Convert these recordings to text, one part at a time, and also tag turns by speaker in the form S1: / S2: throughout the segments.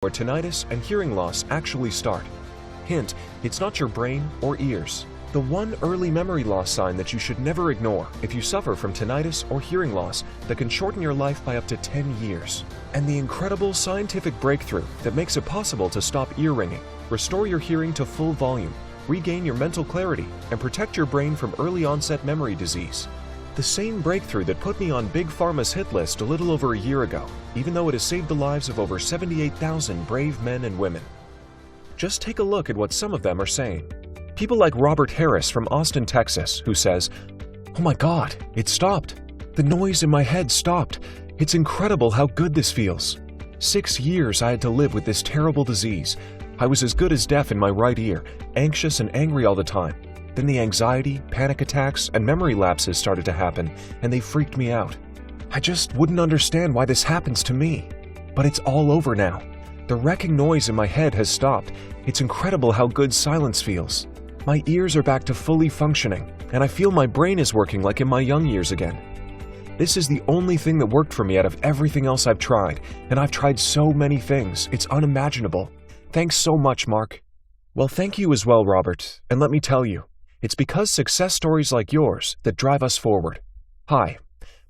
S1: where tinnitus and hearing loss actually start. Hint, it's not your brain or ears. The one early memory loss sign that you should never ignore if you suffer from tinnitus or hearing loss that can shorten your life by up to 10 years. And the incredible scientific breakthrough that makes it possible to stop ear ringing, restore your hearing to full volume, regain your mental clarity, and protect your brain from early onset memory disease. The same breakthrough that put me on Big Pharma's hit list a little over a year ago, even though it has saved the lives of over 78,000 brave men and women. Just take a look at what some of them are saying. People like Robert Harris from Austin, Texas, who says, "Oh my God, it stopped. The noise in my head stopped. It's incredible how good this feels. 6 years I had to live with this terrible disease. I was as good as deaf in my right ear, anxious and angry all the time. Then the anxiety, panic attacks, and memory lapses started to happen, and they freaked me out. I just wouldn't understand why this happens to me. But it's all over now. The wrecking noise in my head has stopped. It's incredible how good silence feels. My ears are back to fully functioning, and I feel my brain is working like in my young years again. This is the only thing that worked for me out of everything else I've tried, and I've tried so many things, it's unimaginable. Thanks so much, Mark." Well, thank you as well, Robert, and let me tell you, it's because success stories like yours that drive us forward. Hi,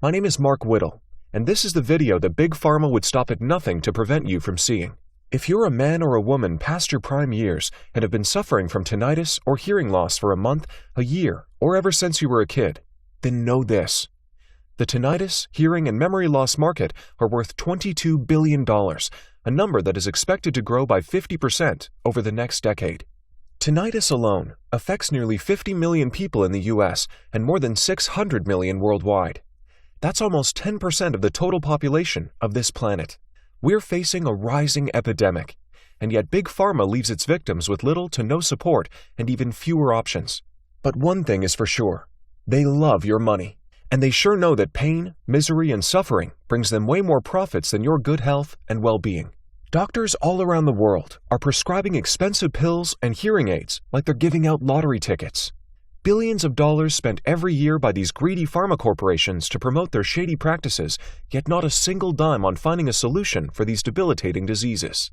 S1: my name is Mark Whittle, and this is the video that Big Pharma would stop at nothing to prevent you from seeing. If you're a man or a woman past your prime years and have been suffering from tinnitus or hearing loss for a month, a year, or ever since you were a kid, then know this. The tinnitus, hearing, and memory loss market are worth $22 billion, a number that is expected to grow by 50% over the next decade. Tinnitus alone affects nearly 50 million people in the US and more than 600 million worldwide. That's almost 10% of the total population of this planet. We're facing a rising epidemic, and yet Big Pharma leaves its victims with little to no support and even fewer options. But one thing is for sure, they love your money, and they sure know that pain, misery, and suffering brings them way more profits than your good health and well-being. Doctors all around the world are prescribing expensive pills and hearing aids like they're giving out lottery tickets. Billions of dollars spent every year by these greedy pharma corporations to promote their shady practices, yet not a single dime on finding a solution for these debilitating diseases.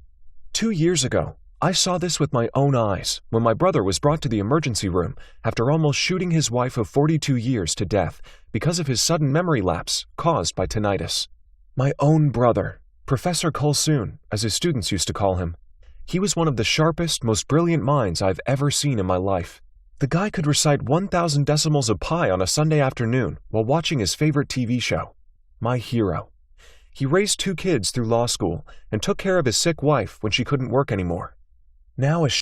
S1: 2 years ago, I saw this with my own eyes when my brother was brought to the emergency room after almost shooting his wife of 42 years to death because of his sudden memory lapse caused by tinnitus. My own brother, Professor Kulsoon, as his students used to call him. He was one of the sharpest, most brilliant minds I've ever seen in my life. The guy could recite 1,000 decimals of pi on a Sunday afternoon while watching his favorite TV show. My hero. He raised 2 kids through law school and took care of his sick wife when she couldn't work anymore. Now, as